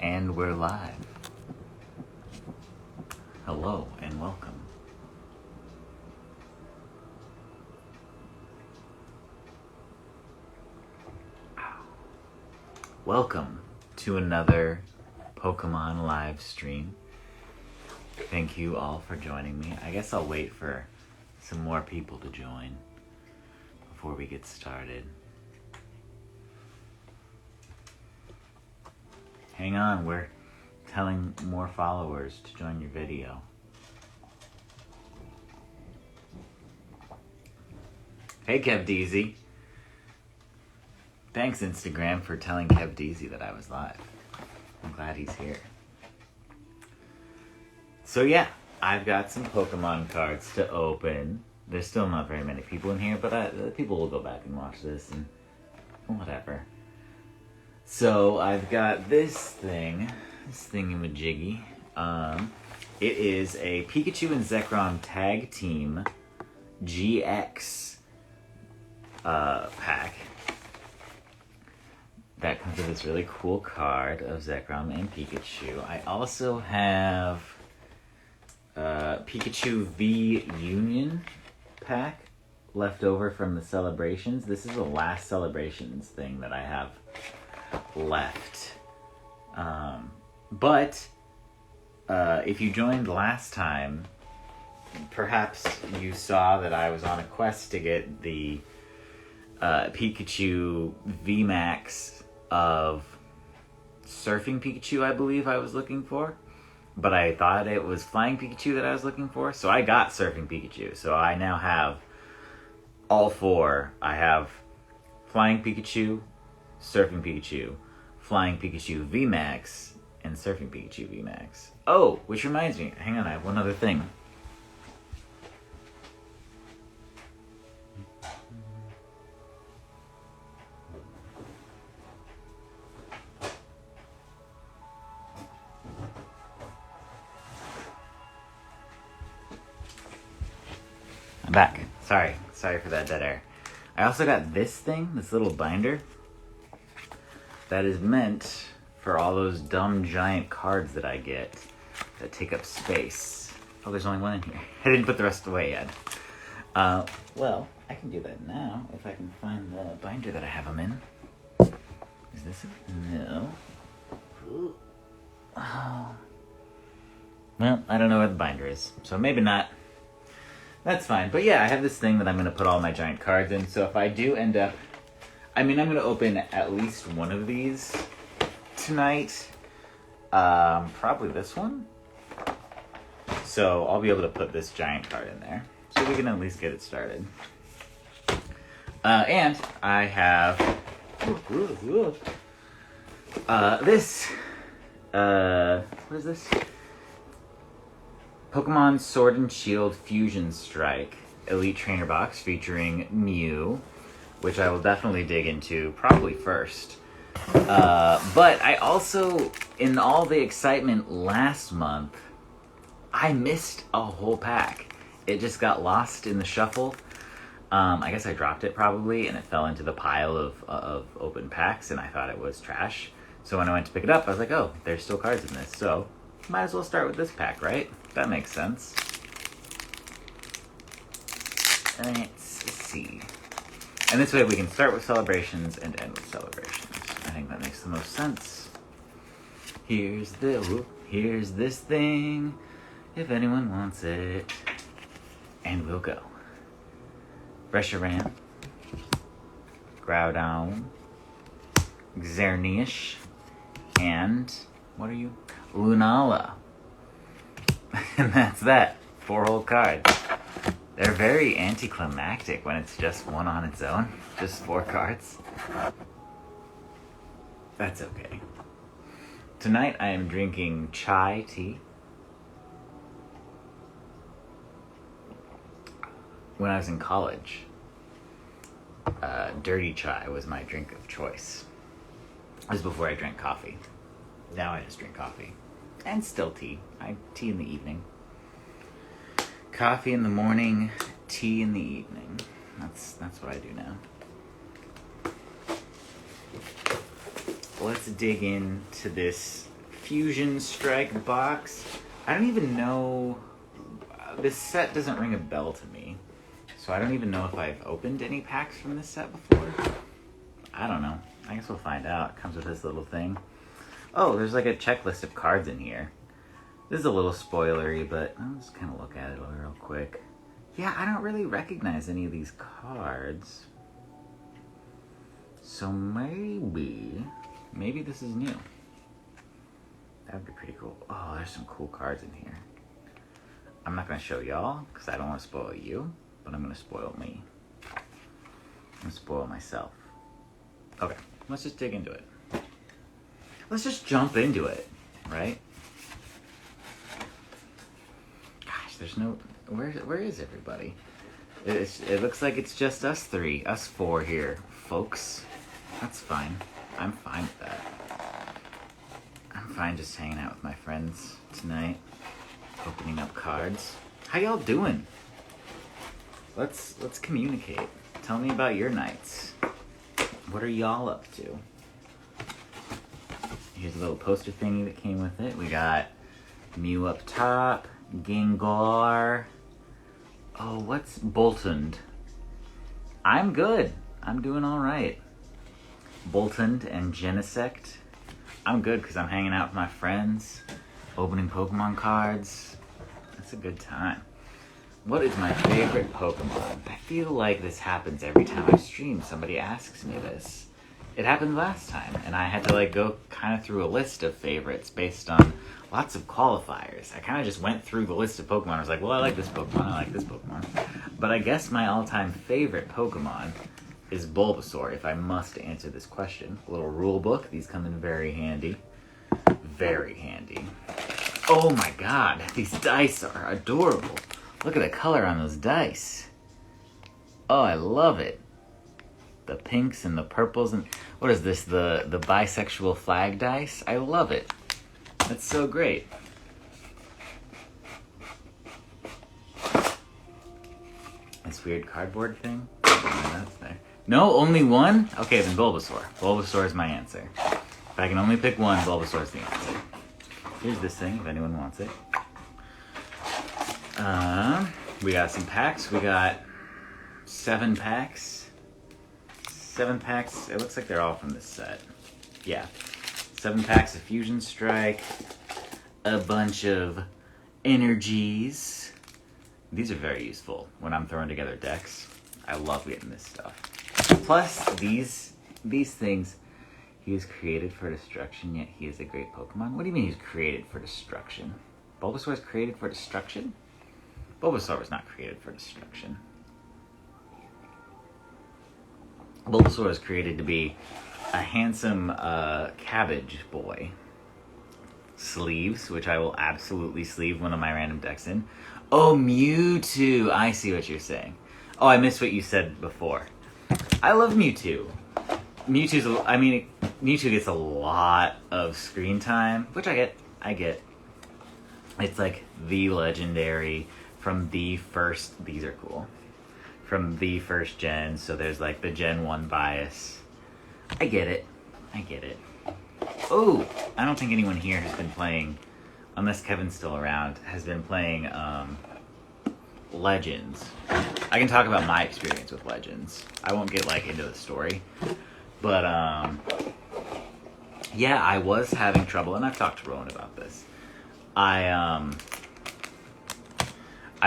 And we're live. Hello and welcome. Welcome to another Pokemon live stream. Thank you all for joining me. I guess I'll wait for some more people to join before we get started. Hang on, we're telling more followers to join your video. Hey Kev Deezy. Thanks Instagram for telling Kev Deezy that I was live. I'm glad he's here. So yeah, I've got some Pokemon cards to open. There's still not very many people in here, but people will go back and watch this and whatever. So I've got this thingamajiggy. It is a Pikachu and Zekrom Tag Team GX pack. That comes with this really cool card of Zekrom and Pikachu. I also have Pikachu V Union pack left over from the celebrations. This is the last celebrations thing that I have left. But if you joined last time, perhaps you saw that I was on a quest to get the Pikachu VMAX of Surfing Pikachu, I believe I was looking for. But I thought it was Flying Pikachu that I was looking for, so I got Surfing Pikachu. So I now have all four. I have Flying Pikachu, Surfing Pikachu, Flying Pikachu VMAX, and Surfing Pikachu VMAX. Oh, which reminds me, hang on, I have one other thing. I'm back. Sorry for that dead air. I also got this thing, this little binder, that is meant for all those dumb giant cards that I get that take up space. Oh, there's only one in here. I didn't put the rest away yet. Well, I can do that now if I can find the binder that I have them in. Is this it? No. Ooh. Oh. Well, I don't know where the binder is, so maybe not. That's fine. But yeah, I have this thing that I'm going to put all my giant cards in. So if I do end up... I'm going to open at least one of these tonight. Probably this one. So I'll be able to put this giant card in there. So we can at least get it started. And I have... this... what is this? Pokemon Sword and Shield Fusion Strike Elite Trainer Box featuring Mew, which I will definitely dig into probably first. But I also, in all the excitement last month, I missed a whole pack. It just got lost in the shuffle. I guess I dropped it probably, and it fell into the pile of open packs, and I thought it was trash. So when I went to pick it up, I was like, oh, there's still cards in this, so might as well start with this pack, right? That makes sense. Let's see. And this way we can start with celebrations and end with celebrations. I think that makes the most sense. Here's this thing, if anyone wants it. And we'll go. Reshiram, Groudon, Xerneas, and what are you? Lunala. And that's that. 4 whole cards. They're very anticlimactic when it's just one on its own. Just 4 cards. That's okay. Tonight I am drinking chai tea. When I was in college, dirty chai was my drink of choice. It was before I drank coffee. Now I just drink coffee. And still tea. Tea in the evening. Coffee in the morning, tea in the evening. That's what I do now. let's dig into this Fusion Strike box. I don't even know. This set doesn't ring a bell to me. So I don't even know if I've opened any packs from this set before. I don't know. I guess we'll find out. It comes with this little thing. Oh, there's like a checklist of cards in here. This is a little spoilery, but I'll just kind of look at it real quick. Yeah, I don't really recognize any of these cards. So maybe this is new. That would be pretty cool. Oh, there's some cool cards in here. I'm not going to show y'all because I don't want to spoil you, but I'm going to spoil me. I'm going to spoil myself. Okay, let's just dig into it. Let's just jump into it, right? Gosh, there's no... Where is everybody? It looks like it's just us four here, folks. That's fine. I'm fine with that. I'm fine just hanging out with my friends tonight, opening up cards. How y'all doing? Let's communicate. Tell me about your nights. What are y'all up to? Here's a little poster thingy that came with it. We got Mew up top, Gengar. Oh, what's Boltund? I'm good. I'm doing all right. Boltund and Genesect. I'm good because I'm hanging out with my friends, opening Pokemon cards. That's a good time. What is my favorite Pokemon? I feel like this happens every time I stream. Somebody asks me this. It happened last time, and I had to like go kind of through a list of favorites based on lots of qualifiers. I kind of just went through the list of Pokemon. I was like, well, I like this Pokemon, I like this Pokemon. But I guess my all-time favorite Pokemon is Bulbasaur, if I must answer this question. A little rule book. These come in very handy. Very handy. Oh my god, these dice are adorable. Look at the color on those dice. Oh, I love it. The pinks and the purples and... What is this, the bisexual flag dice? I love it. That's so great. This weird cardboard thing? That's there. No, only one? Okay, then Bulbasaur. Bulbasaur is my answer. If I can only pick one, Bulbasaur is the answer. Here's this thing, if anyone wants it. We got some packs. We got 7 packs. 7 packs. It looks like they're all from this set. Yeah. 7 packs of Fusion Strike. A bunch of energies. These are very useful when I'm throwing together decks. I love getting this stuff. Plus, these things, he is created for destruction, yet he is a great Pokemon. What do you mean he's created for destruction? Bulbasaur is created for destruction? Bulbasaur was not created for destruction. Bulbasaur is created to be a handsome cabbage boy. Sleeves, which I will absolutely sleeve one of my random decks in. Oh, Mewtwo! I see what you're saying. Oh, I missed what you said before. I love Mewtwo. Mewtwo gets a lot of screen time, which I get. It's like the legendary from the first... These are cool. From the first gen, so there's like the Gen 1 bias. I get it. Oh, I don't think anyone here has been playing, unless Kevin's still around, has been playing Legends. I can talk about my experience with Legends. I won't get like into the story. But yeah, I was having trouble, and I've talked to Rowan about this. I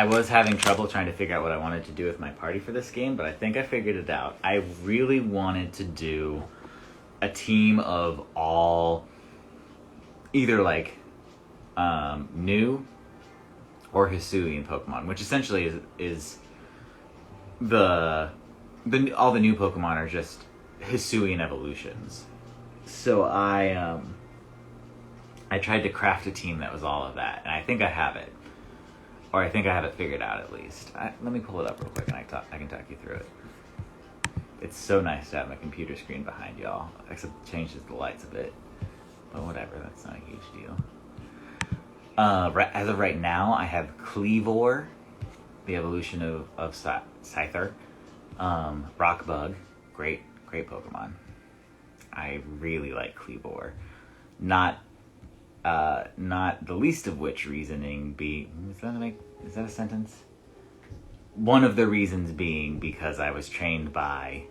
was having trouble trying to figure out what I wanted to do with my party for this game, but I think I figured it out. I really wanted to do a team of all either like new or Hisuian Pokemon, which essentially is all the new Pokemon are just Hisuian evolutions. So I tried to craft a team that was all of that, and I think I have it. Or I think I have it figured out at least. Let me pull it up real quick and I can talk you through it. It's so nice to have my computer screen behind y'all, except it changes the lights a bit. But whatever, that's not a huge deal. As of right now, I have Cleavor, the evolution of Scyther. Rockbug, great Pokemon. I really like Cleavor. Not Not the least of which reasoning being... Is that a sentence? One of the reasons being because I was trained by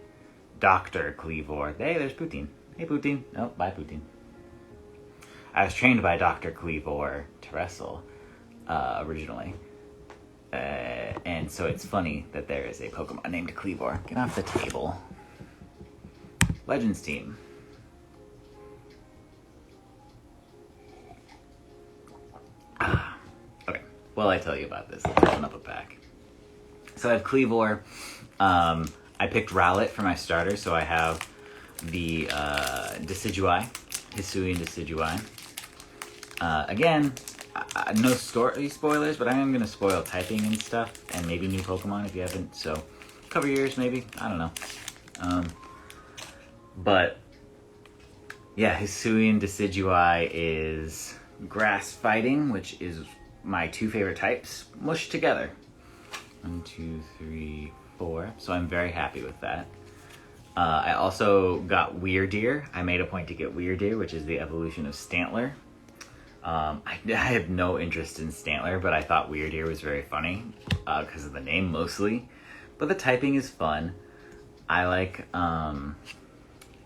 Dr. Cleavor. Hey, there's Poutine. Hey, Poutine. Oh, bye, Poutine. I was trained by Dr. Cleavor to wrestle, originally. And so it's funny that there is a Pokemon named Cleavor. Get off the table. Legends team. Okay, well, I tell you about this. Let's open up a pack. So I have Cleavor. I picked Rowlet for my starter, so I have the Decidueye, Hisuian Decidueye. Again, no story spoilers, but I am going to spoil typing and stuff, and maybe new Pokemon if you haven't, so cover your ears maybe, I don't know. But, yeah, Hisuian Decidueye is grass fighting, which is my two favorite types, mushed together. 1, 2, 3, 4, so I'm very happy with that. I also got Weirdeer. I made a point to get Weirdeer, which is the evolution of Stantler. I have no interest in Stantler, but I thought Weirdeer was very funny because of the name mostly. But the typing is fun. I like,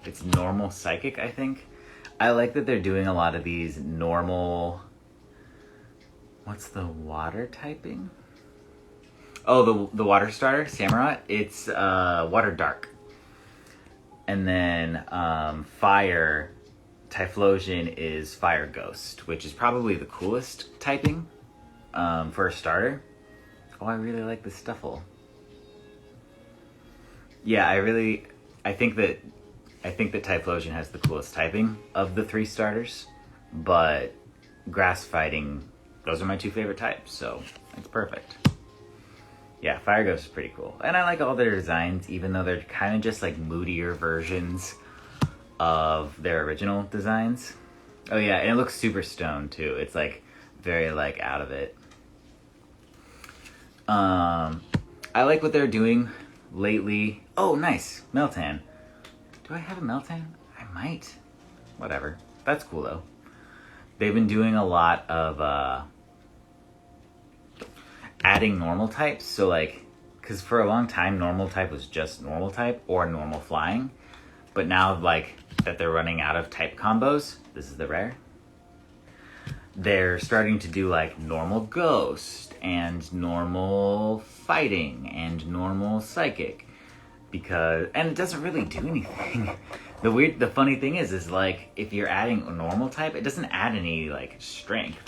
it's normal psychic, I think. I like that they're doing a lot of these normal, what's the water typing? Oh, the water starter, Samurott, it's Water Dark. And then fire, Typhlosion is Fire Ghost, which is probably the coolest typing for a starter. Oh, I really like the Stuffle. Yeah, I think that Typhlosion has the coolest typing of the 3 starters, but grass fighting, those are my 2 favorite types, so it's perfect. Yeah, Fire Ghost is pretty cool. And I like all their designs, even though they're kind of just like moodier versions of their original designs. Oh yeah, and it looks super stoned too. It's like very like out of it. I like what they're doing lately. Oh, nice. Meltan. Do I have a Meltan? I might. Whatever. That's cool though. They've been doing a lot of adding normal types. So like, because for a long time normal type was just normal type or normal flying. But now like that they're running out of type combos, this is the rare, they're starting to do like normal ghost and normal fighting and normal psychic, because, and it doesn't really do anything. The funny thing is like if you're adding a normal type, it doesn't add any like strength,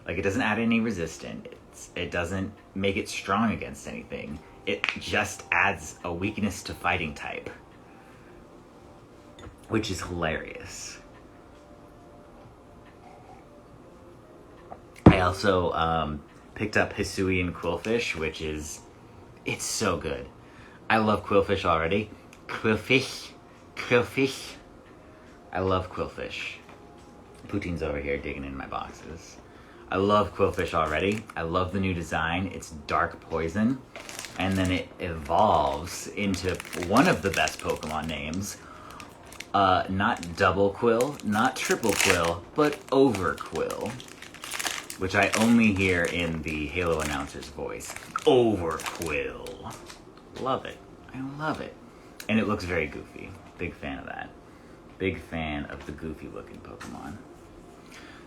like it doesn't add any resistance, it doesn't make it strong against anything, it just adds a weakness to fighting type, which is hilarious. I also picked up Hisuian Quillfish, which is, it's so good. I love Quillfish already. Quillfish. I love Quillfish. Poutine's over here digging in my boxes. I love Quillfish already. I love the new design. It's dark poison. And then it evolves into one of the best Pokemon names. Not double quill, not triple quill, but overquill. Which I only hear in the Halo announcer's voice. Overquill. Love it. I love it. And it looks very goofy. Big fan of that. Big fan of the goofy looking Pokemon.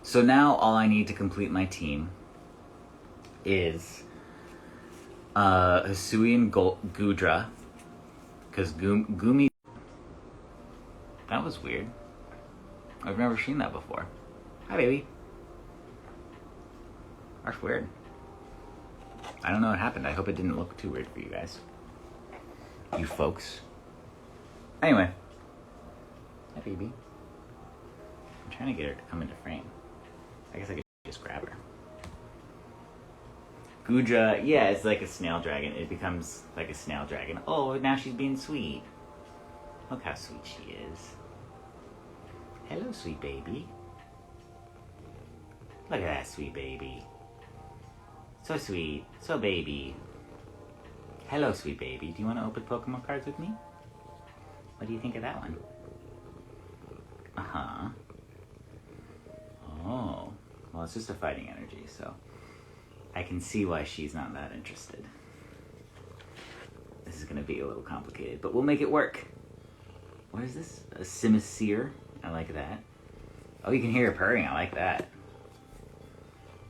So now all I need to complete my team is Hisuian Gudra. Because Gumi... That was weird. I've never seen that before. Hi, baby. That's weird. I don't know what happened. I hope it didn't look too weird for you guys. You folks. Anyway. Hi, baby. I'm trying to get her to come into frame. I guess I could just grab her. Gudra, yeah, it's like a snail dragon. It becomes like a snail dragon. Oh, now she's being sweet. Look how sweet she is. Hello, sweet baby. Look at that sweet baby. So sweet. So baby. Hello, sweet baby. Do you want to open Pokemon cards with me? What do you think of that one? Uh-huh. Oh. it's just a fighting energy, so I can see why she's not that interested. This is going to be a little complicated, but we'll make it work. What is this? A Simisear. I like that. Oh, you can hear her purring. I like that.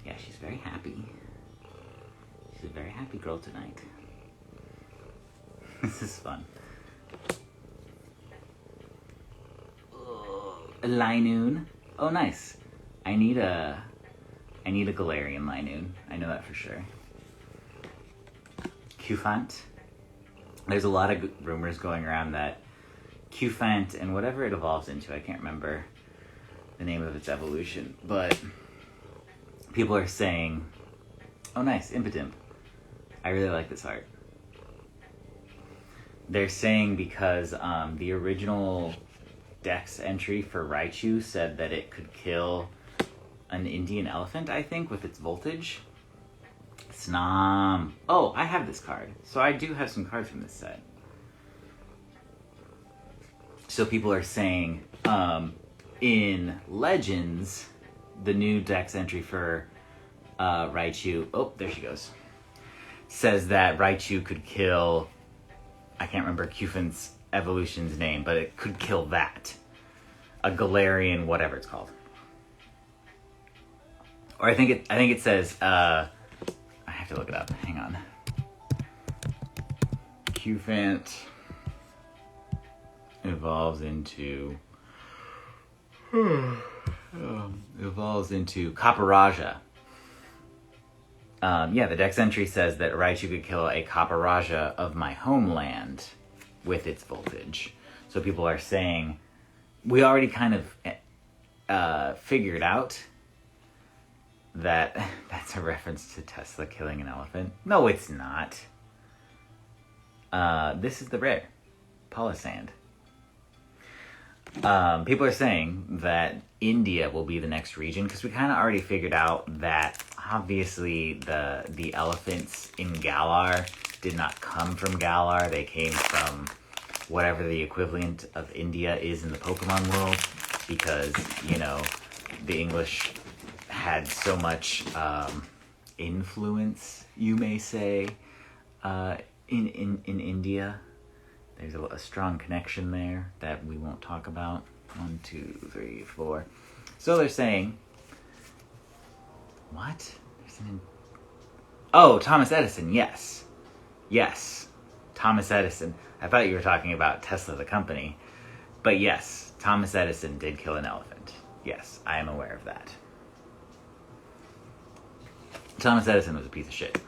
Yeah, she's very happy. She's a very happy girl tonight. This is fun. A Linoon. Oh, nice. I need a Galarian Linoon. I know that for sure. Cufant. There's a lot of rumors going around that Cufant and whatever it evolves into, I can't remember the name of its evolution, but people are saying, oh nice, Impotemp. I really like this art. They're saying because the original Dex entry for Raichu said that it could kill an Indian elephant, I think, with its voltage. Snom. Oh, I have this card. So I do have some cards from this set. So people are saying, in Legends, the new Dex entry for Raichu, oh, there she goes, says that Raichu could kill, I can't remember Cufant's evolution's name, but it could kill that. A Galarian, whatever it's called. Or I think it says, I have to look it up, hang on. Cufant evolves into Caparaja. Yeah, the Dex entry says that Raichu could kill a Caparaja of my homeland with its voltage. So people are saying, we already kind of figured out that that's a reference to Tesla killing an elephant. No, it's not. This is the rare Polisand. People are saying that India will be the next region because we kind of already figured out that obviously the elephants in Galar did not come from Galar. They came from whatever the equivalent of India is in the Pokemon world because, you know, the English had so much influence, you may say, in India. There's a strong connection there that we won't talk about. 1, 2, 3, 4. So they're saying, what? Oh, Thomas Edison, yes. Yes, Thomas Edison. I thought you were talking about Tesla, the company. But yes, Thomas Edison did kill an elephant. Yes, I am aware of that. Thomas Edison was a piece of shit.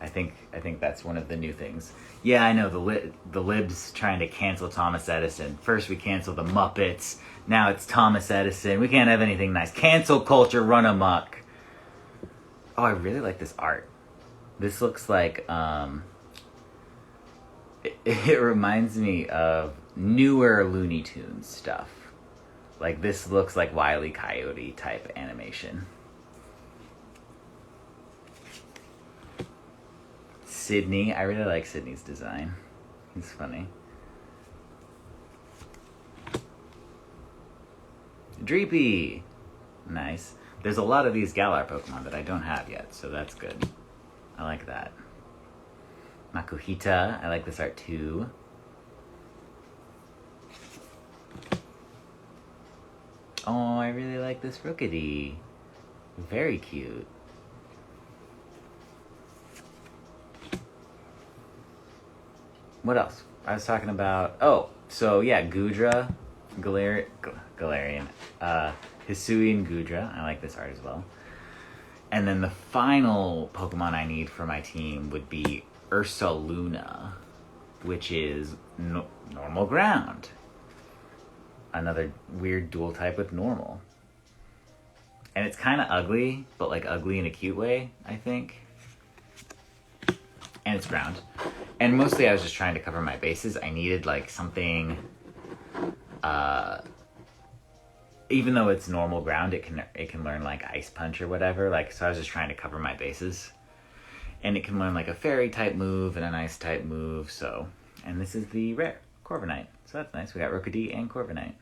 I think that's one of the new things. Yeah, I know, the libs trying to cancel Thomas Edison. First we canceled the Muppets, now it's Thomas Edison. We can't have anything nice. Cancel culture, run amok. Oh, I really like this art. This looks like, it reminds me of newer Looney Tunes stuff. Like, this looks like Wile E. Coyote type animation. Sydney. I really like Sydney's design. He's funny. Dreepy. Nice. There's a lot of these Galar Pokemon that I don't have yet, so that's good. I like that. Makuhita. I like this art too. Oh, I really like this Rookidee. Very cute. What else? I was talking about... Oh, so yeah, Goodra, Galarian, Hisuian Goodra. I like this art as well. And then the final Pokemon I need for my team would be Ursaluna, which is normal ground. Another weird dual type with normal. And it's kind of ugly, but like ugly in a cute way, I think. And it's ground. And mostly I was just trying to cover my bases. I needed like something, even though it's normal ground, it can learn like Ice Punch or whatever. Like, so I was just trying to cover my bases. And it can learn like a fairy type move and an ice type move. So, and this is the rare Corviknight. So that's nice. We got Rookidee and Corviknight.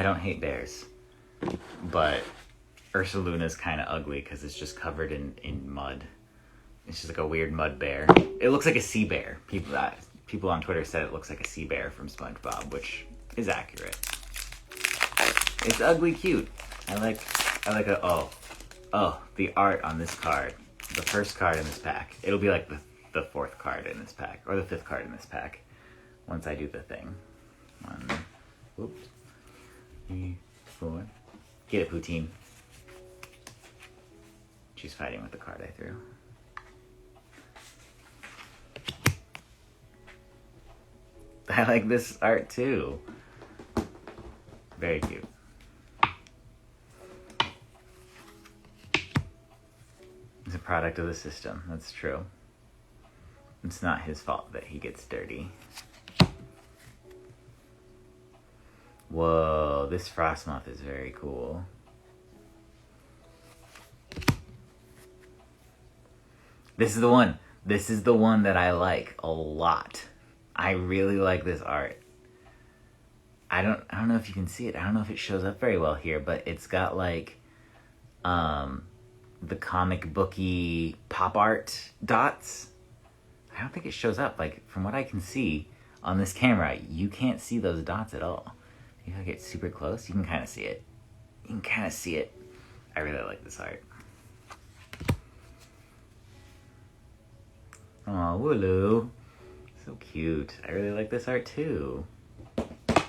I don't hate bears, but Ursaluna's kind of ugly because it's just covered in mud. It's just like a weird mud bear. It looks like a sea bear. People on Twitter said it looks like a sea bear from SpongeBob, which is accurate. It's ugly cute. I like the art on this card. The first card in this pack. It'll be like the fourth card in this pack, or the fifth card in this pack, once I do the thing. 1, 3, 4. Get it, Poutine. She's fighting with the card I threw. I like this art too. Very cute. It's a product of the system, that's true. It's not his fault that he gets dirty. Whoa, this Frostmoth is very cool. This is the one. This is the one that I like a lot. I really like this art. I don't know if you can see it. I don't know if it shows up very well here, but it's got like the comic booky pop art dots. I don't think it shows up. Like, from what I can see on this camera, you can't see those dots at all. If I get super close, you can kind of see it. You can kind of see it. I really like this art. Aw, Wooloo. So cute. I really like this art too. But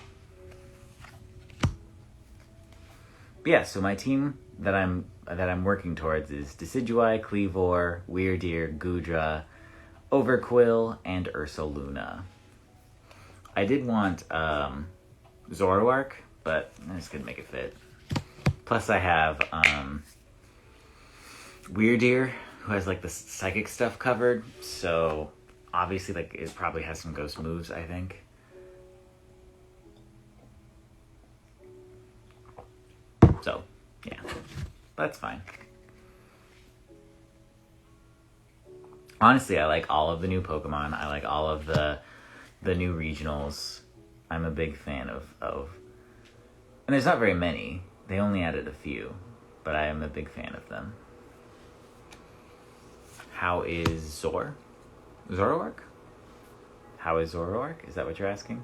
yeah, so my team that I'm working towards is Decidueye, Cleavor, Weirdeer, Goodra, Overquill, and Ursaluna. I did want Zoroark, but I just couldn't make it fit. Plus I have Weirdeer, who has like the psychic stuff covered, so obviously like it probably has some ghost moves, I think. So, yeah, that's fine. Honestly, I like all of the new Pokemon. I like all of the new regionals. I'm a big fan of... And there's not very many. They only added a few. But I am a big fan of them. How is Zoroark? How is Zoroark? Is that what you're asking?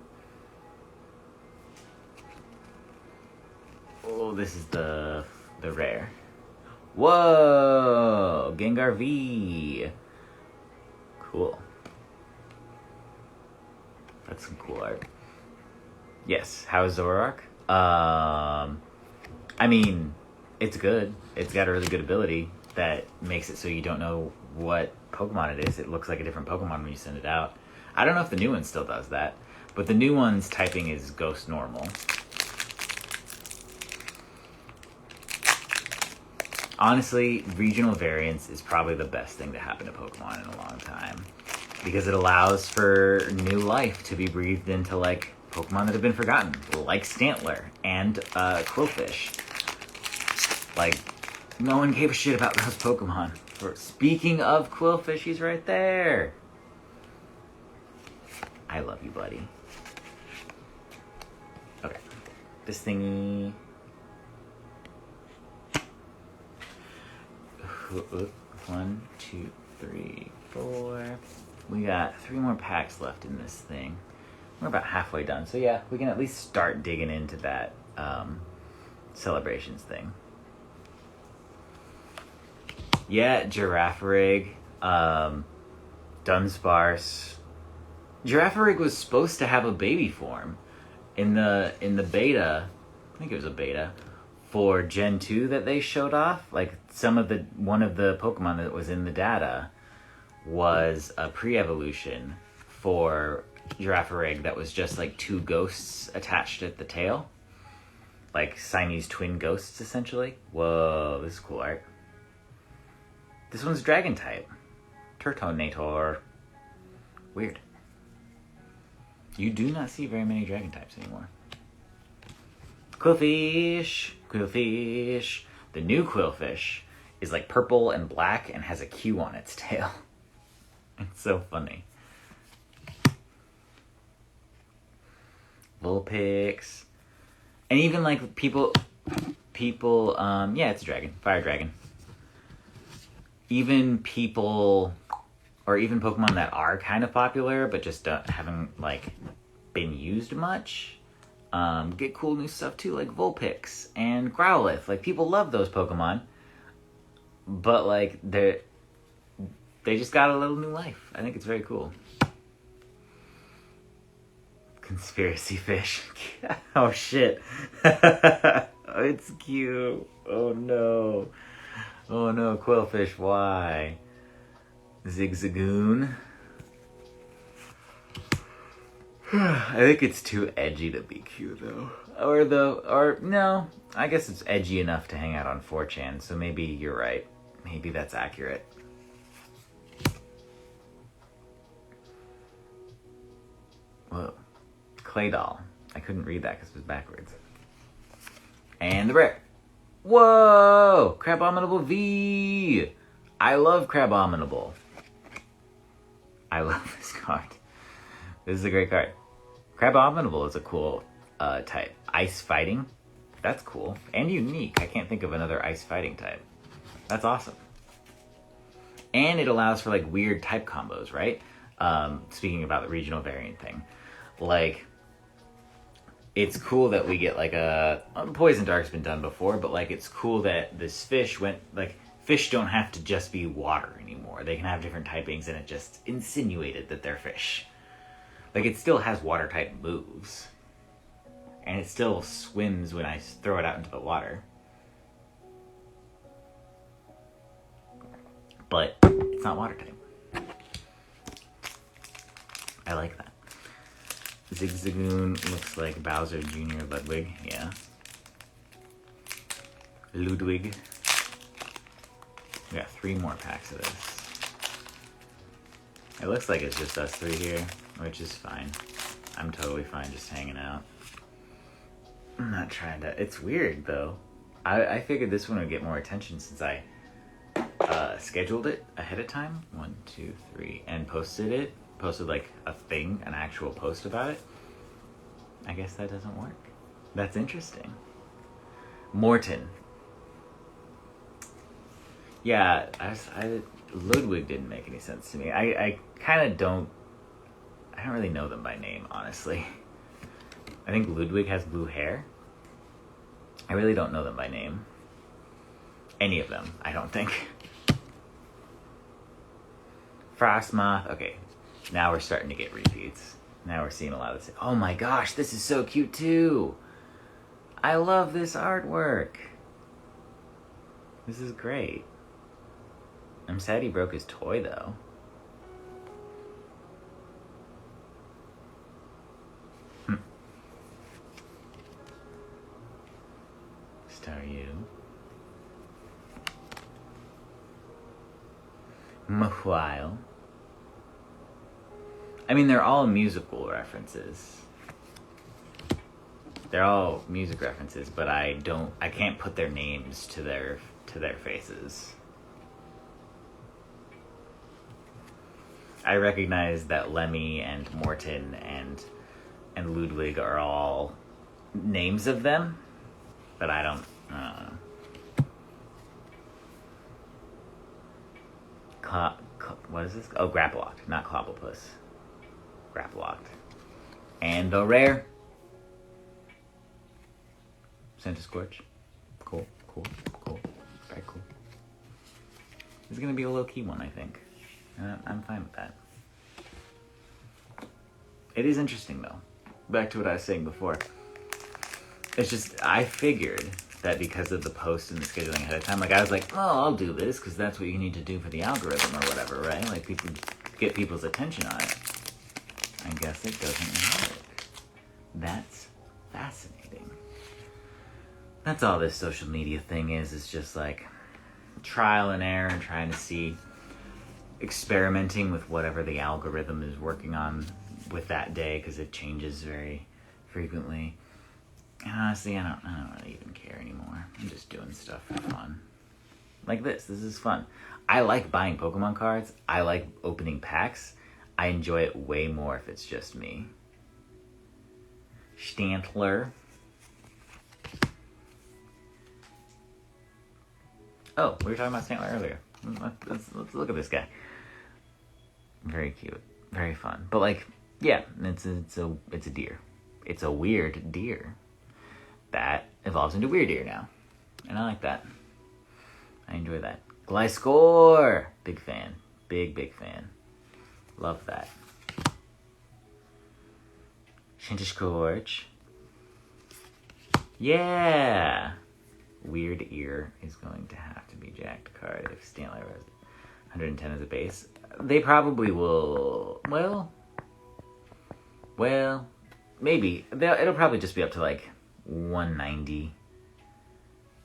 Oh, this is the rare. Whoa! Gengar V! Cool. That's some cool art. Yes, how is Zoroark? I mean, it's good. It's got a really good ability that makes it so you don't know what Pokemon it is. It looks like a different Pokemon when you send it out. I don't know if the new one still does that, but the new one's typing is Ghost Normal. Honestly, regional variance is probably the best thing to happen to Pokemon in a long time, because it allows for new life to be breathed into, like, Pokemon that have been forgotten, like Stantler and Quillfish. Like, no one gave a shit about those Pokemon. Speaking of Quillfish, he's right there. I love you, buddy. Okay, this thingy. 1, 2, 3, 4. We got 3 more packs left in this thing. We're about halfway done, so yeah, we can at least start digging into that celebrations thing. Yeah, Girafarig, Dunsparce. Girafarig was supposed to have a baby form in the beta. I think it was a beta for Gen 2 that they showed off. Like, one of the Pokemon that was in the data was a pre-evolution for Girafarig that was just like 2 ghosts attached at the tail. Like Siamese twin ghosts, essentially. Whoa, this is cool art. This one's Dragon type. Turtonator. Weird. You do not see very many Dragon types anymore. Quillfish. Quillfish. The new Quillfish is like purple and black and has a Q on its tail. It's so funny. Vulpix. And even like people, yeah, it's a dragon, fire dragon. Even people, or even Pokemon that are kind of popular, but just haven't like been used much, get cool new stuff too, like Vulpix and Growlithe. Like people love those Pokemon, but like they just got a little new life. I think it's very cool. Conspiracy fish. Oh shit. It's cute. Oh no. Oh no, Quillfish, why? Zigzagoon. I think it's too edgy to be cute though. Or no, I guess it's edgy enough to hang out on 4chan, so maybe you're right. Maybe that's accurate. Whoa. Clay doll. I couldn't read that because it was backwards. And the rare. Whoa! Crabominable V! I love Crabominable. I love this card. This is a great card. Crabominable is a cool type. Ice fighting. That's cool. And unique. I can't think of another ice fighting type. That's awesome. And it allows for like weird type combos, right? Speaking about the regional variant thing. Like, it's cool that we get like a Poison Dark's been done before, but like it's cool that this fish went like fish don't have to just be water anymore. They can have different typings, and it just insinuated that they're fish. Like it still has water type moves, and it still swims when I throw it out into the water. But it's not water type. I like that. Zigzagoon looks like Bowser Jr. Ludwig, yeah. Ludwig. We got 3 more packs of this. It looks like it's just us 3 here, which is fine. I'm totally fine just hanging out. I'm not trying to... It's weird, though. I figured this one would get more attention since I scheduled it ahead of time. 1, 2, 3, and posted like a thing, an actual post about it. I guess that doesn't work. That's interesting. Morton. Yeah, Ludwig didn't make any sense to me. I kind of don't... I don't really know them by name, honestly. I think Ludwig has blue hair. I really don't know them by name. Any of them, I don't think. Frostmoth. Okay, now we're starting to get repeats. Now we're seeing a lot of this. Oh my gosh, this is so cute too. I love this artwork. This is great. I'm sad he broke his toy though. Staryu. Mawile. I mean, they're all musical references. They're all music references, but I can't put their names to their faces. I recognize that Lemmy and Morton and Ludwig are all names of them, but I don't know. What is this? Oh, Grapploct, not Clobblepus. Grapploct. And the rare. Centiskorch. Cool. Very cool. This is going to be a low-key one, I think. I'm fine with that. It is interesting, though. Back to what I was saying before. It's just, I figured that because of the post and the scheduling ahead of time, like, I was like, oh, I'll do this, because that's what you need to do for the algorithm or whatever, right? Like, people get people's attention on it. I guess it doesn't work. That's fascinating. That's all this social media thing is. It's just like trial and error and trying to see, experimenting with whatever the algorithm is working on with that day, because it changes very frequently. And honestly, I don't really even care anymore. I'm just doing stuff for fun. Like this. This is fun. I like buying Pokemon cards. I like opening packs. I enjoy it way more if it's just me. Stantler. Oh, we were talking about Stantler earlier. Let's look at this guy. Very cute. Very fun. But like, yeah, it's a deer. It's a weird deer that evolves into Weird Deer now. And I like that. I enjoy that. Gliscor! Big fan. Big fan. Love that. Shintish. Yeah! Weird Ear is going to have to be jacked card if Stantler has 110 as a base. They probably will... Well, maybe. It'll probably just be up to like 190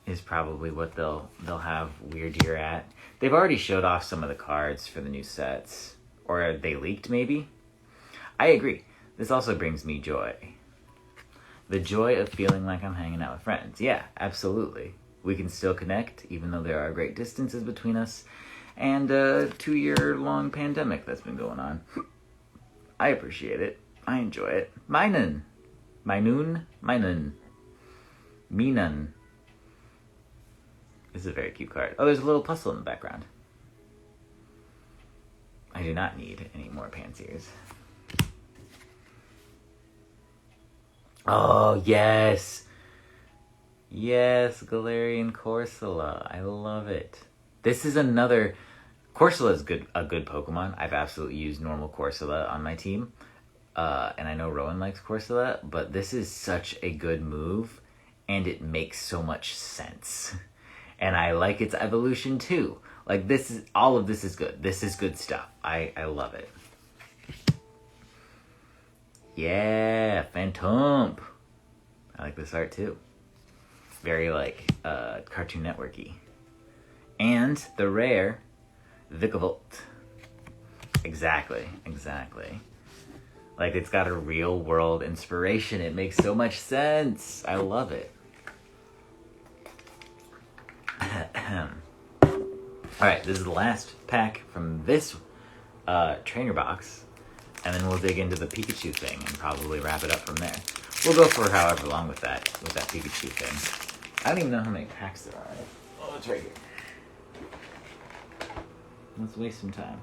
is probably what they'll have Weird Ear at. They've already showed off some of the cards for the new sets. Or they leaked, maybe? I agree. This also brings me joy. The joy of feeling like I'm hanging out with friends. Yeah, absolutely. We can still connect, even though there are great distances between us, and a 2-year-long pandemic that's been going on. I appreciate it. I enjoy it. Minun. This is a very cute card. Oh, there's a little puzzle in the background. I do not need any more Pansiers. Oh, yes. Yes, Galarian Corsola. I love it. This is another... Corsola is a good Pokemon. I've absolutely used normal Corsola on my team. And I know Rowan likes Corsola, but this is such a good move, and it makes so much sense. And I like its evolution, too. Like, all of this is good. This is good stuff. I love it. Yeah, Phantom. I like this art too. Very like Cartoon Network-y. And the rare Vikavolt. Exactly. Like it's got a real world inspiration. It makes so much sense. I love it. Alright, this is the last pack from this trainer box. And then we'll dig into the Pikachu thing and probably wrap it up from there. We'll go for however long with that Pikachu thing. I don't even know how many packs there are. Oh, it's right here. Let's waste some time.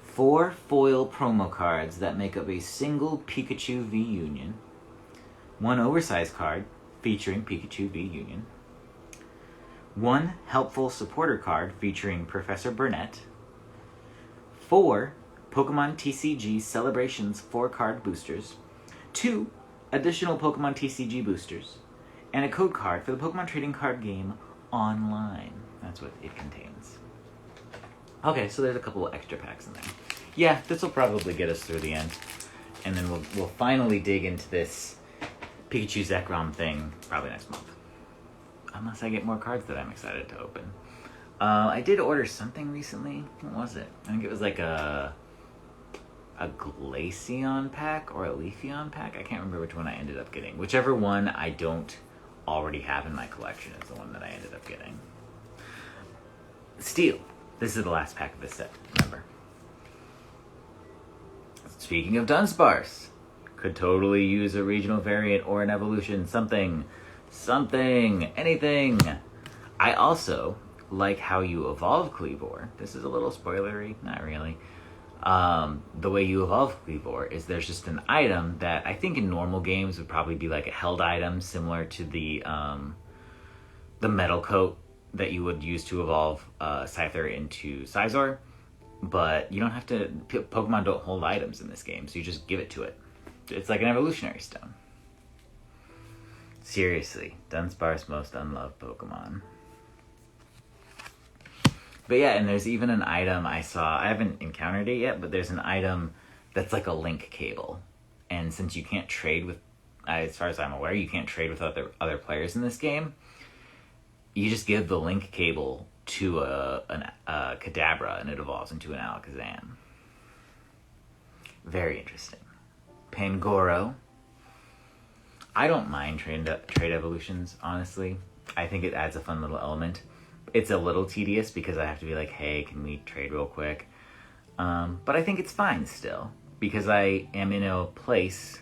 4 foil promo cards that make up a single Pikachu V Union. 1 oversized card featuring Pikachu V Union. 1 helpful supporter card featuring Professor Burnett. 4 Pokemon TCG Celebrations 4-card boosters, 2 additional Pokemon TCG boosters, and a code card for the Pokemon trading card game online. That's what it contains. Okay, so there's a couple of extra packs in there. Yeah, this will probably get us through the end, and then we'll finally dig into this Pikachu Zekrom thing probably next month. Unless I get more cards that I'm excited to open. I did order something recently. What was it? I think it was like a Glaceon pack or a Leafeon pack. I can't remember which one I ended up getting. Whichever one I don't already have in my collection is the one that I ended up getting. Steel. This is the last pack of this set, remember. Speaking of Dunsparce, could totally use a regional variant or an evolution. Something, anything. I also like how you evolve Kleavor. This is a little spoilery, not really. The way you evolve Kleavor is there's just an item that I think in normal games would probably be like a held item similar to the metal coat that you would use to evolve Scyther into Scizor. But you don't have to... Pokemon don't hold items in this game, so you just give it to it. It's like an evolutionary stone. Seriously, Dunsparce most unloved Pokemon. But yeah, and there's even an item I saw, I haven't encountered it yet, but there's an item that's like a link cable. And since you can't trade with, as far as I'm aware, you can't trade with other players in this game, you just give the link cable to a Kadabra and it evolves into an Alakazam. Very interesting. Pangoro. I don't mind trade evolutions, honestly. I think it adds a fun little element. It's a little tedious because I have to be like, hey, can we trade real quick? But I think it's fine still because I am in a place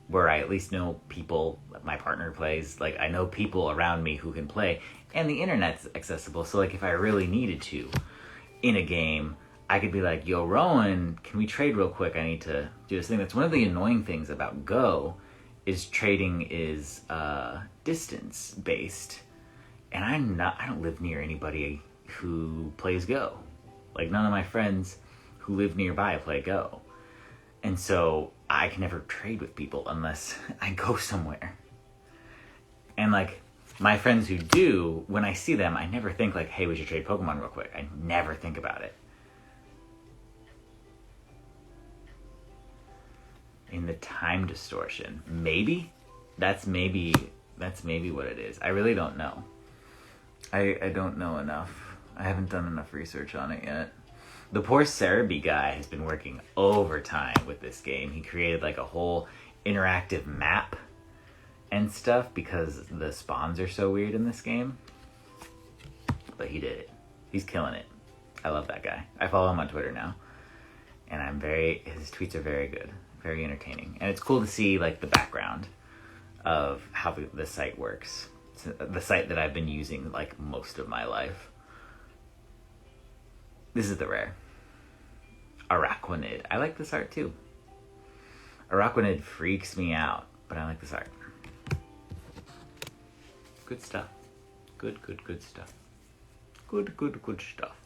where I at least know people, my partner plays, like I know people around me who can play, And the internet's accessible, so like if I really needed to in a game, I could be like, yo, Rowan, can we trade real quick? I need to do this thing. That's one of the annoying things about Go, is trading is distance based. And I don't live near anybody who plays Go. Like, none of my friends who live nearby play Go. And so I can never trade with people unless I go somewhere. And like, my friends who do, when I see them, I never think like, hey, we should trade Pokemon real quick. I never think about it. In the time distortion. Maybe? That's maybe what it is. I really don't know. I don't know enough. I haven't done enough research on it yet. The poor Cerebi guy has been working overtime with this game. He created like a whole interactive map and stuff because the spawns are so weird in this game. But he did it. He's killing it. I love that guy. I follow him on Twitter now. And his tweets are very good. Very entertaining. And it's cool to see like the background of how the site works. It's the site that I've been using like most of my life. This is the rare. Araquanid. I like this art too. Araquanid freaks me out, but I like this art. Good stuff. Good stuff. Good stuff.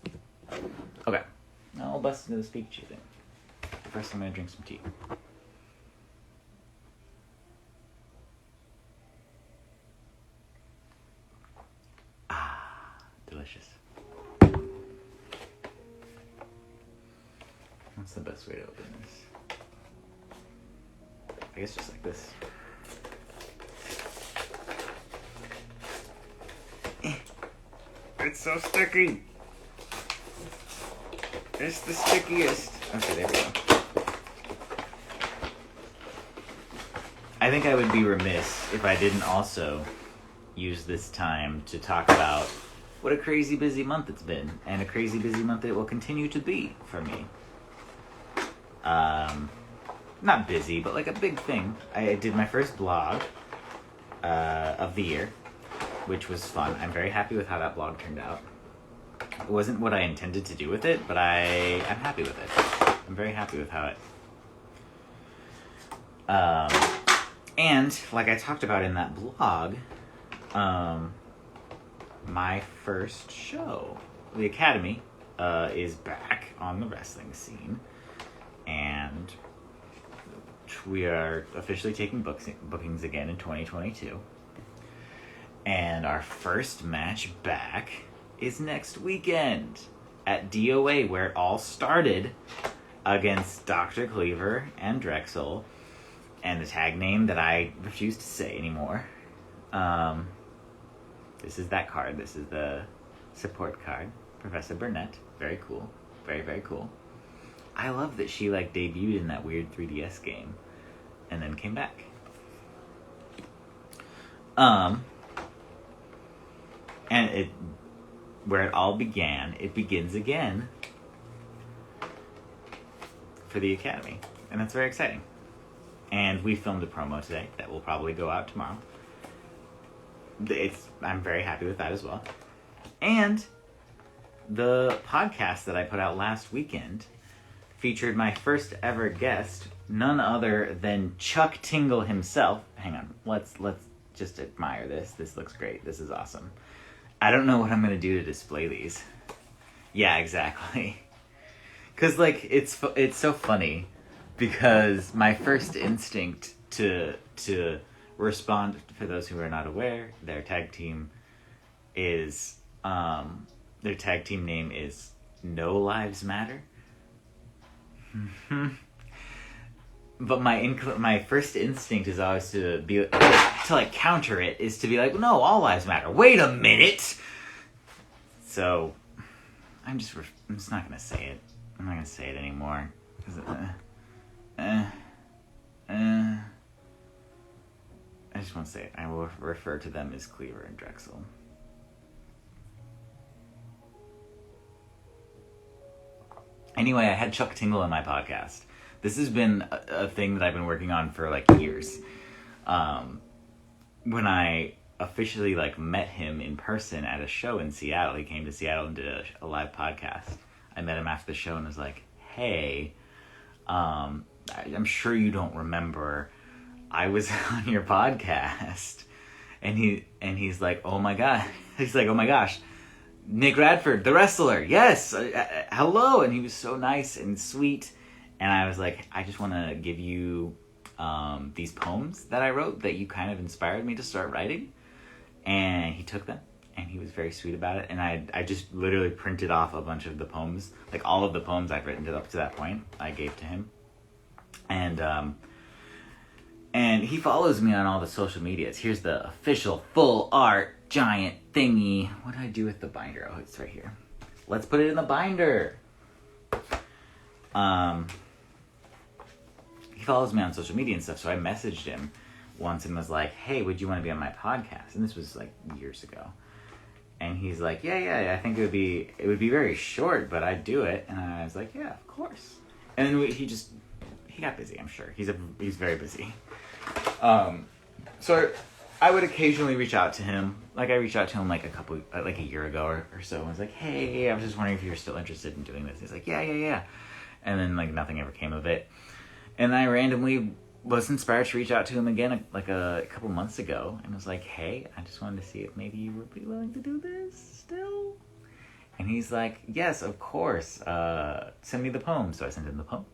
Okay. Now I'll bust into the Pikachu thing. First I'm gonna drink some tea. Delicious. What's the best way to open this? I guess just like this. It's so sticky. It's the stickiest. Okay, there we go. I think I would be remiss if I didn't also use this time to talk about what a crazy busy month it's been, and a crazy busy month it will continue to be for me. Not busy, but like a big thing. I did my first blog of the year, which was fun. I'm very happy with how that blog turned out. It wasn't what I intended to do with it, but I'm happy with it. I'm very happy with how it... And, like I talked about in that blog, my first show, the Academy, is back on the wrestling scene. And we are officially taking bookings again in 2022. And our first match back is next weekend at DOA, where it all started, against Dr. Cleaver and Drexel, and the tag name that I refuse to say anymore. This is that card. This is the support card. Professor Burnett. Very cool. Very, very cool. I love that she like debuted in that weird 3DS game and then came back. And where it all began, it begins again for the Academy. And that's very exciting. And we filmed a promo today that will probably go out tomorrow. I'm very happy with that as well. And the podcast that I put out last weekend featured my first ever guest, none other than Chuck Tingle himself. Hang on, let's just admire this. This looks great. This is awesome. I don't know what I'm gonna do to display these. Yeah, exactly. Cause like it's so funny, because my first instinct to respond, for those who are not aware, their tag team name is No Lives Matter. But my first instinct is always to like counter it, is to be like, no, all lives matter. Wait a minute. So I'm just not gonna say it. I'm not gonna say it anymore. I just won't say it. I will refer to them as Cleaver and Drexel. Anyway, I had Chuck Tingle on my podcast. This has been a thing that I've been working on for like years. When I officially like met him in person at a show in Seattle. He came to Seattle and did a live podcast. I met him after the show and was like, hey, I'm sure you don't remember, I was on your podcast. And he's like, oh my god. He's like, oh my gosh, Nick Radford, the wrestler. Yes. Hello. And he was so nice and sweet. And I was like, I just want to give you these poems that I wrote that you kind of inspired me to start writing. And he took them, and he was very sweet about it. And I just literally printed off a bunch of the poems, like all of the poems I've written up to that point, I gave to him. And he follows me on all the social medias. Here's the official full art giant thingy. What did I do with the binder? Oh, it's right here. Let's put it in the binder. He follows me on social media and stuff, so I messaged him once and was like, hey, would you want to be on my podcast? And this was like years ago. And he's like, yeah, I think it would be very short, but I'd do it. And I was like, yeah, of course. And then he got busy, I'm sure. He's very busy. So I would occasionally reach out to him. Like I reached out to him like a year ago or so. I was like, hey, I was just wondering if you were still interested in doing this. He's like, yeah. And then like nothing ever came of it. And I randomly was inspired to reach out to him again like a couple months ago and was like, hey, I just wanted to see if maybe you would be willing to do this still. And he's like, yes, of course. Send me the poem. So I sent him the poem.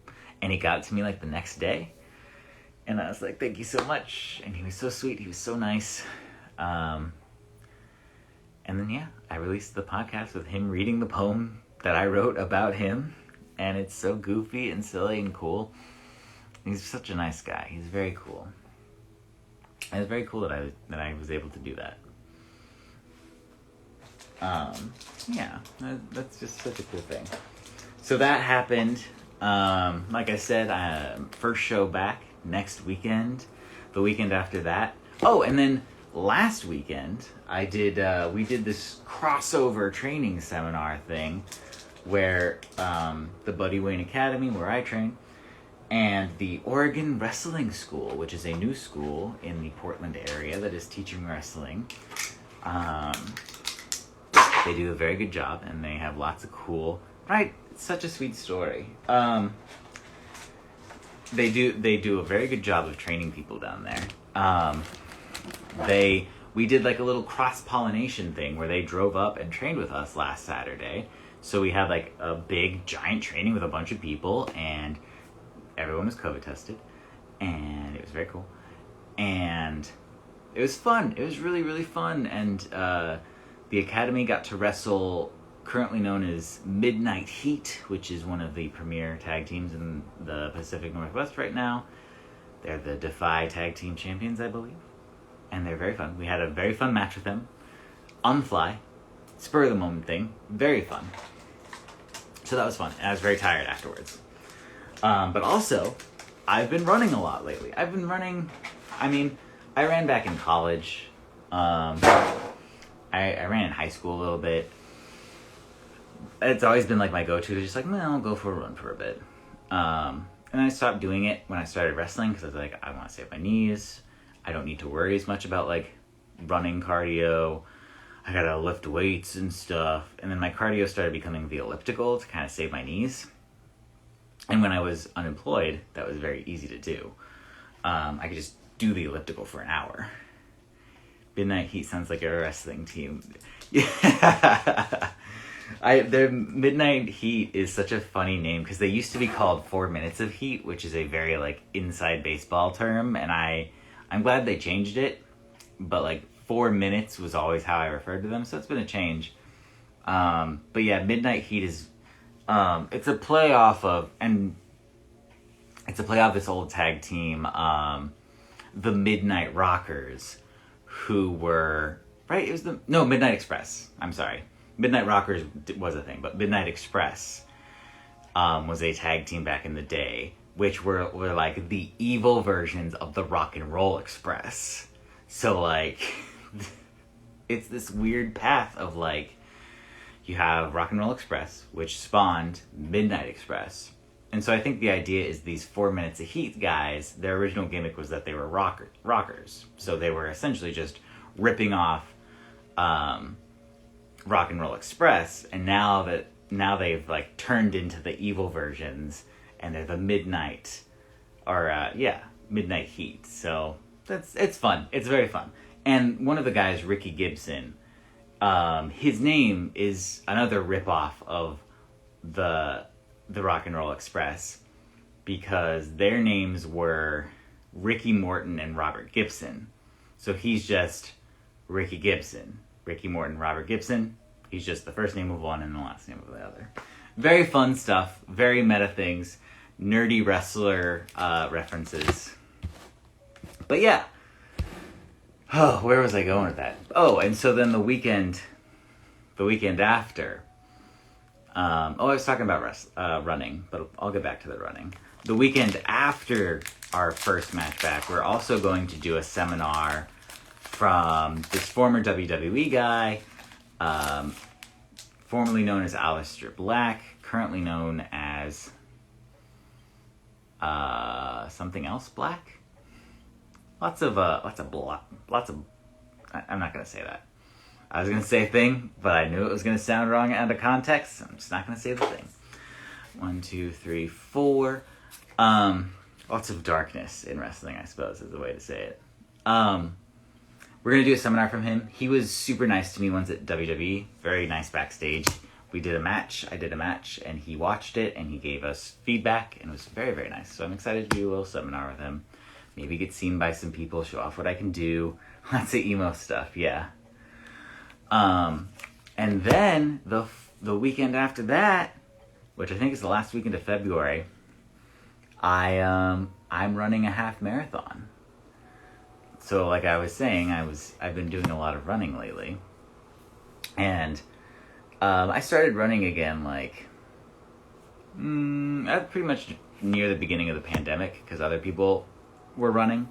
And he got it to me like the next day. And I was like, thank you so much. And he was so sweet. He was so nice. And then, yeah, I released the podcast with him reading the poem that I wrote about him. And it's so goofy and silly and cool. He's such a nice guy. He's very cool. And it's very cool that I was able to do that. Yeah, that's just such a cool thing. So that happened. Like I said, first show back next weekend. The weekend after that. Oh, and then last weekend we did this crossover training seminar thing where the Buddy Wayne Academy, where I train, and the Oregon Wrestling School, which is a new school in the Portland area that is teaching wrestling. They do a very good job, and they have lots of cool... Right, it's such a sweet story. They do a very good job of training people down there. We did like a little cross-pollination thing where they drove up and trained with us last Saturday. So we had like a big, giant training with a bunch of people, and everyone was COVID tested, and it was very cool. And it was fun. It was really, really fun. And the Academy got to wrestle currently known as Midnight Heat, which is one of the premier tag teams in the Pacific Northwest right now. They're the Defy Tag Team Champions, I believe. And they're very fun. We had a very fun match with them. On the fly. Spur of the moment thing. Very fun. So that was fun. And I was very tired afterwards. But also, I've been running a lot lately. I ran back in college. I ran in high school a little bit. It's always been like my go-to to just like, I'll go for a run for a bit. And I stopped doing it when I started wrestling because I was like, I want to save my knees. I don't need to worry as much about like running cardio. I gotta lift weights and stuff. And then my cardio started becoming the elliptical to kind of save my knees. And when I was unemployed, that was very easy to do. I could just do the elliptical for an hour. Midnight Heat sounds like a wrestling team. Yeah. Their Midnight Heat is such a funny name because they used to be called 4 Minutes of Heat, which is a very like inside baseball term, and I'm glad they changed it, but like 4 minutes was always how I referred to them, so it's been a change. But yeah, Midnight Heat is it's a playoff of this old tag team, the Midnight Rockers, who were right. It was Midnight Express. I'm sorry. Midnight Rockers was a thing, but Midnight Express was a tag team back in the day, which were like the evil versions of the Rock and Roll Express. So like, it's this weird path of like, you have Rock and Roll Express, which spawned Midnight Express. And so I think the idea is these 4 Minutes of Heat guys, their original gimmick was that they were rockers. So they were essentially just ripping off Rock and Roll Express, and now they've like turned into the evil versions, and they're the Midnight Heat. So it's fun. It's very fun. And one of the guys, Ricky Gibson, his name is another ripoff of the Rock and Roll Express, because their names were Ricky Morton and Robert Gibson. So he's just Ricky Gibson. Ricky Morton, Robert Gibson. He's just the first name of one and the last name of the other. Very fun stuff. Very meta things. Nerdy wrestler references. But yeah. Oh, where was I going with that? Oh, and so then the weekend after. I was talking about running, but I'll get back to the running. The weekend after our first match back, we're also going to do a seminar from this former WWE guy, formerly known as Aleister Black, currently known as something else Black. Lots of. I'm not gonna say that. I was gonna say a thing, but I knew it was gonna sound wrong out of context. So I'm just not gonna say the thing. 1, 2, 3, 4. Lots of darkness in wrestling, I suppose, is the way to say it. We're going to do a seminar from him. He was super nice to me once at WWE. Very nice backstage. We did a match. I did a match, and he watched it, and he gave us feedback, and it was very, very nice. So I'm excited to do a little seminar with him. Maybe get seen by some people, show off what I can do. Lots of emo stuff, yeah. And then the weekend after that, which I think is the last weekend of February, I'm running a half marathon. So like I was saying, I've been doing a lot of running lately. And I started running again pretty much near the beginning of the pandemic, because other people were running.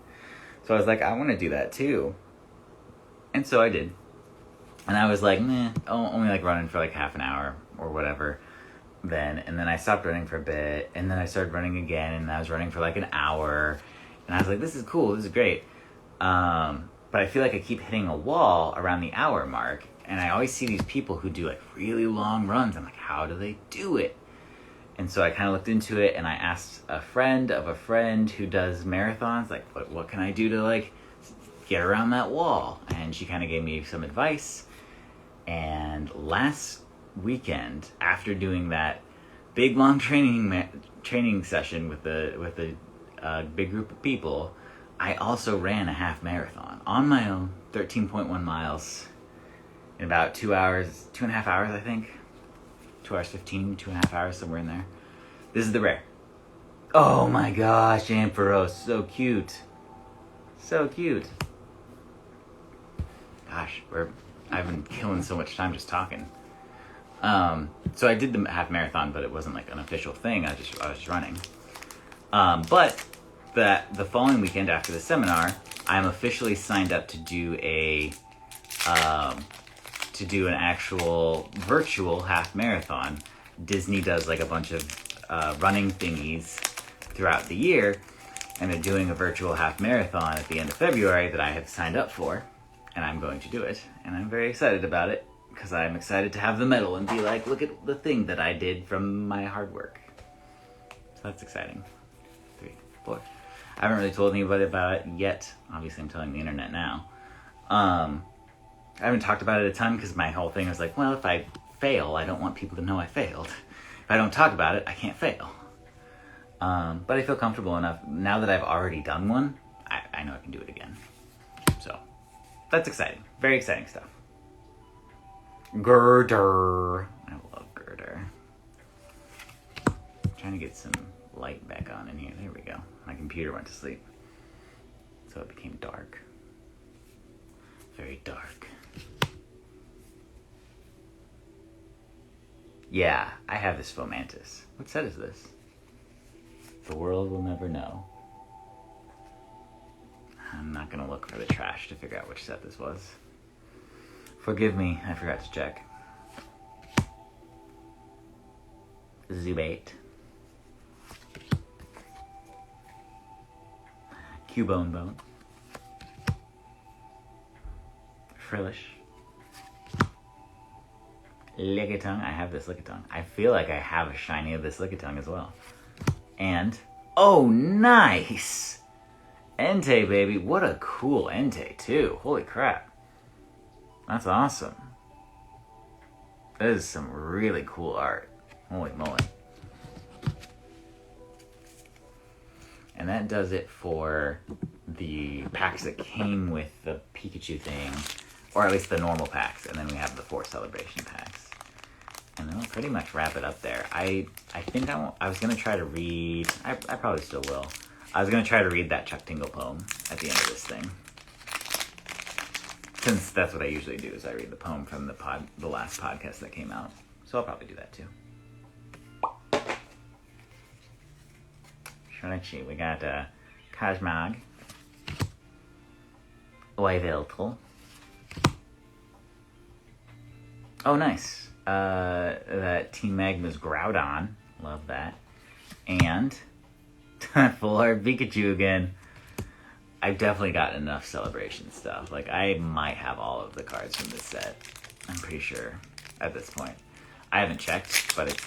So I was like, I want to do that too. And so I did. And I was like, only like running for like half an hour or whatever then. And then I stopped running for a bit, and then I started running again, and I was running for like an hour. And I was like, this is cool, this is great. But I feel like I keep hitting a wall around the hour mark, and I always see these people who do like really long runs. I'm like, how do they do it? And so I kind of looked into it, and I asked a friend of a friend who does marathons, like, what can I do to like get around that wall? And she kind of gave me some advice. And last weekend, after doing that big long training session with the big group of people, I also ran a half marathon on my own, 13.1 miles in about 2.5 hours, I think. 2 hours 15, 2.5 hours, somewhere in there. This is the rare. Oh my gosh, Ampharos, so cute. So cute. Gosh, I've been killing so much time just talking. So I did the half marathon, but it wasn't like an official thing. I was just running. But the following weekend after the seminar, I'm officially signed up to do an actual virtual half marathon. Disney does like a bunch of running thingies throughout the year, and they're doing a virtual half marathon at the end of February that I have signed up for, and I'm going to do it, and I'm very excited about it, because I'm excited to have the medal and be like, look at the thing that I did from my hard work. So that's exciting. 3, 4. I haven't really told anybody about it yet. Obviously, I'm telling the internet now. I haven't talked about it a ton, because my whole thing was like, well, if I fail, I don't want people to know I failed. If I don't talk about it, I can't fail. But I feel comfortable enough. Now that I've already done one, I know I can do it again. So, that's exciting. Very exciting stuff. Girder. I love Girder. I'm trying to get some light back on in here. There we go. My computer went to sleep. So it became dark. Very dark. Yeah, I have this Fomantis. What set is this? The world will never know. I'm not going to look for the trash to figure out which set this was. Forgive me, I forgot to check. Zubat. Cubone Bone. Frillish. Lickitung. I have this Lickitung. I feel like I have a shiny of this Lickitung as well. And, oh, nice! Entei, baby. What a cool Entei, too. Holy crap. That's awesome. That is some really cool art. Holy moly. And that does it for the packs that came with the Pikachu thing. Or at least the normal packs. And then we have the 4 celebration packs. And then we'll pretty much wrap it up there. I think I was going to try to read... I probably still will. I was going to try to read that Chuck Tingle poem at the end of this thing. Since that's what I usually do, is I read the poem from the last podcast that came out. So I'll probably do that too. Shinichi, we got Kazmag, Oiveltal. Oh, nice. That Team Magma's Groudon. Love that. And Full Art Pikachu again. I've definitely got enough celebration stuff. Like, I might have all of the cards from this set. I'm pretty sure at this point. I haven't checked, but it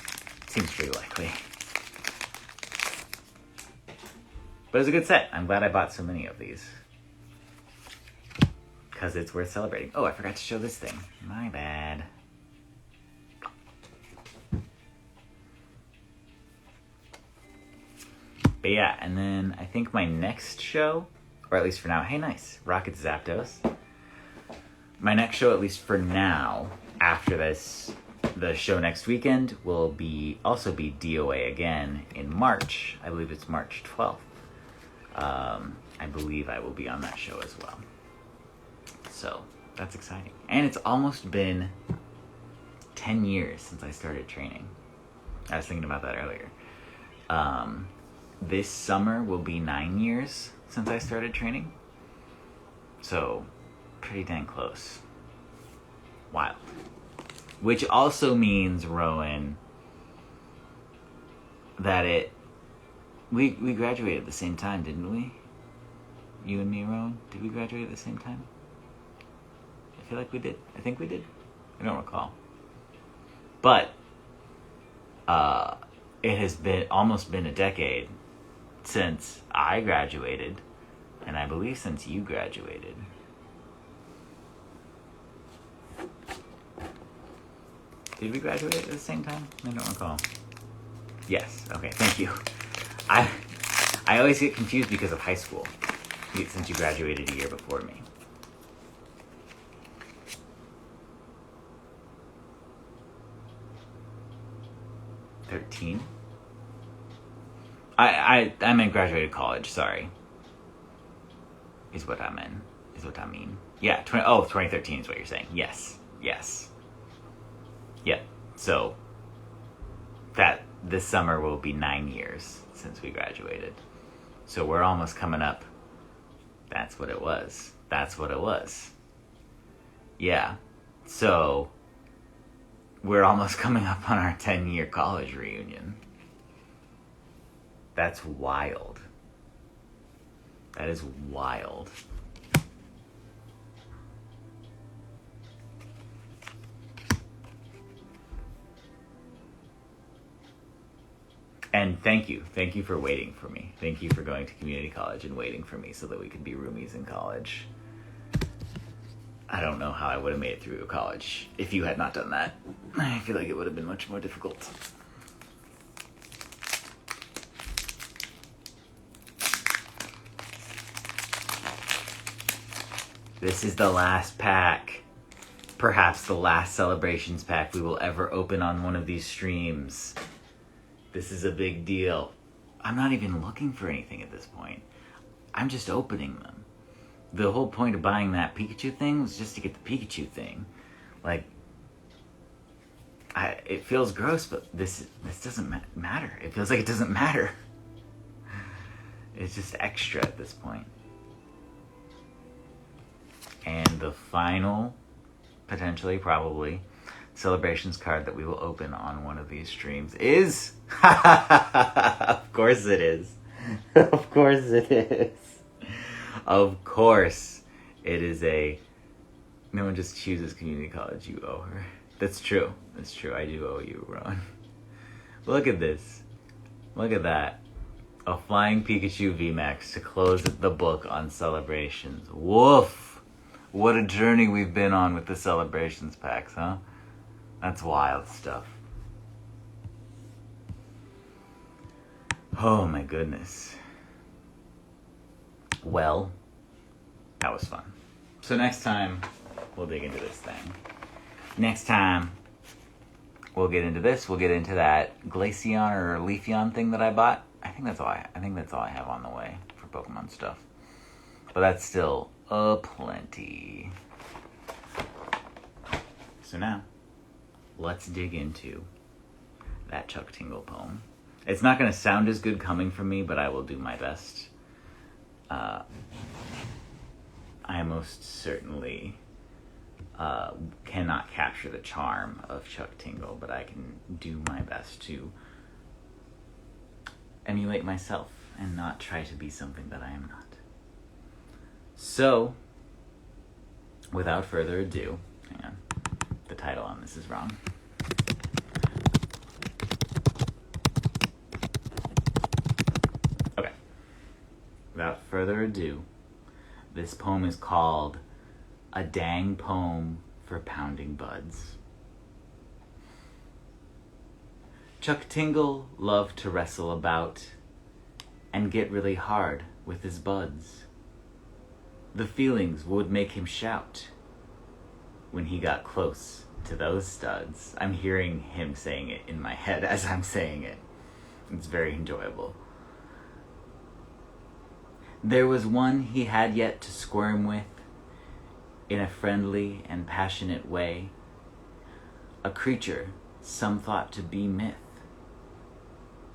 seems pretty likely. But it's a good set. I'm glad I bought so many of these. Because it's worth celebrating. Oh, I forgot to show this thing. My bad. But yeah, and then I think my next show, or at least for now, hey nice, Rocket Zapdos. My next show, at least for now, after this, the show next weekend, will also be DOA again in March. I believe it's March 12th. I believe I will be on that show as well. So, that's exciting. And it's almost been 10 years since I started training. I was thinking about that earlier. This summer will be 9 years since I started training. So, pretty dang close. Wild. Which also means, Rowan, that we graduated at the same time, didn't we? You and me, Rowan? Did we graduate at the same time? I feel like we did. I think we did. I don't recall. But, it has almost been a decade since I graduated, and I believe since you graduated. Did we graduate at the same time? I don't recall. Yes. Okay. Thank you. I always get confused because of high school, since you graduated a year before me. I'm in graduated college, sorry. Is what I mean. Yeah, 2013 is what you're saying. Yes. Yeah, so this summer will be 9 years since we graduated. So we're almost coming up. That's what it was. Yeah, so we're almost coming up on our 10-year college reunion. That's wild. That is wild. And thank you for waiting for me. Thank you for going to community college and waiting for me so that we could be roomies in college. I don't know how I would have made it through college if you had not done that. I feel like it would have been much more difficult. This is the last pack. Perhaps the last Celebrations pack we will ever open on one of these streams. This is a big deal. I'm not even looking for anything at this point. I'm just opening them. The whole point of buying that Pikachu thing was just to get the Pikachu thing. Like, it feels gross, but this doesn't matter. It feels like it doesn't matter. It's just extra at this point. And the final, potentially, probably, Celebrations card that we will open on one of these streams is... Of course it is. Of course it is. Of course it is a No one just chooses community college. You owe her. That's true. That's true. I do owe you, Ron. Look at this. Look at that. A flying Pikachu VMAX to close the book on Celebrations. Woof! What a journey we've been on with the Celebrations packs, huh? That's wild stuff. Oh my goodness. Well, that was fun. So next time, we'll dig into this thing. Next time, we'll get into this. We'll get into that Glaceon or Leafeon thing that I bought. I think that's all I have on the way for Pokemon stuff. But that's still aplenty. So now, let's dig into that Chuck Tingle poem. It's not going to sound as good coming from me, but I will do my best. I most certainly cannot capture the charm of Chuck Tingle, but I can do my best to emulate myself and not try to be something that I am not. So, without further ado, hang on, the title on this is wrong. Okay. Without further ado, this poem is called A Dang Poem for Pounding Buds. Chuck Tingle loved to wrestle about and get really hard with his buds. The feelings would make him shout when he got close to those studs. I'm hearing him saying it in my head as I'm saying it. It's very enjoyable. There was one he had yet to squirm with in a friendly and passionate way, a creature some thought to be myth,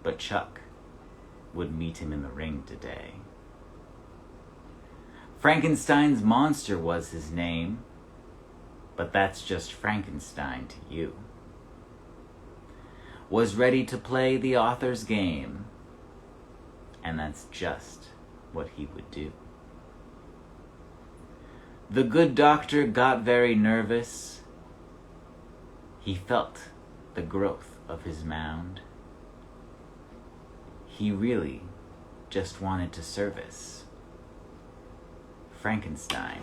but Chuck would meet him in the ring today. Frankenstein's monster was his name, but that's just Frankenstein to you. Was ready to play the author's game, and that's just what he would do. The good doctor got very nervous. He felt the growth of his mound. He really just wanted to service Frankenstein,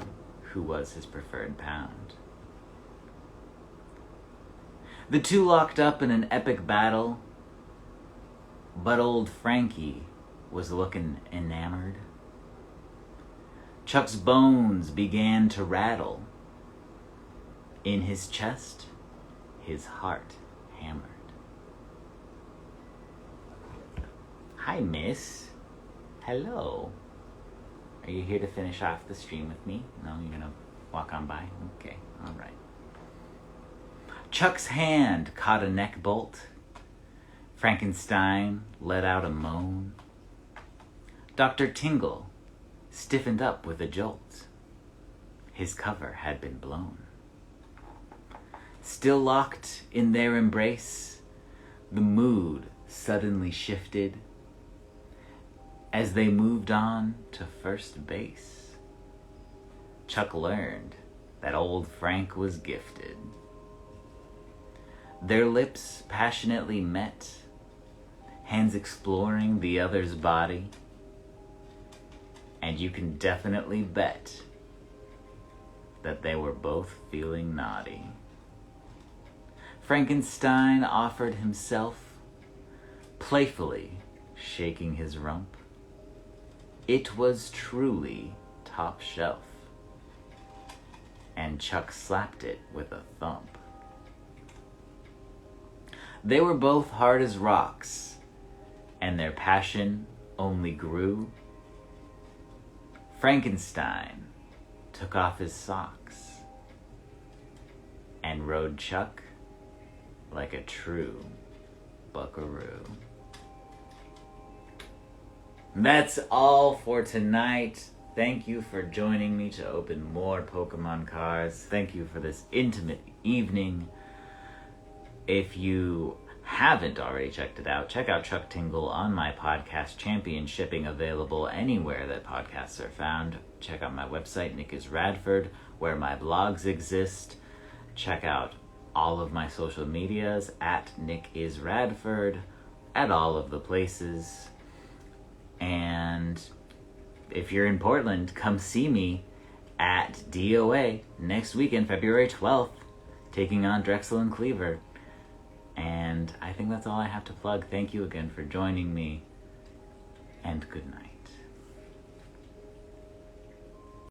who was his preferred pound. The two locked up in an epic battle, but old Frankie was looking enamored. Chuck's bones began to rattle. In his chest, his heart hammered. Hi, miss. Hello. Are you here to finish off the stream with me? No, you're gonna walk on by? Okay, all right. Chuck's hand caught a neck bolt. Frankenstein let out a moan. Dr. Tingle stiffened up with a jolt. His cover had been blown. Still locked in their embrace, the mood suddenly shifted as they moved on to first base. Chuck learned that old Frank was gifted. Their lips passionately met, hands exploring the other's body, and you can definitely bet that they were both feeling naughty. Frankenstein offered himself, playfully shaking his rump. It was truly top shelf, and Chuck slapped it with a thump. They were both hard as rocks, and their passion only grew. Frankenstein took off his socks and rode Chuck like a true buckaroo. That's all for tonight. Thank you for joining me to open more Pokemon cards. Thank you for this intimate evening. If you haven't already checked it out, check out Chuck Tingle on my podcast, Champion Shipping, available anywhere that podcasts are found. Check out my website, NickIsRadford, where my blogs exist. Check out all of my social medias at NickIsRadford, at all of the places. And if you're in Portland, come see me at DOA next weekend, February 12th, taking on Drexel and Cleaver. And I think that's all I have to plug. Thank you again for joining me, and good night.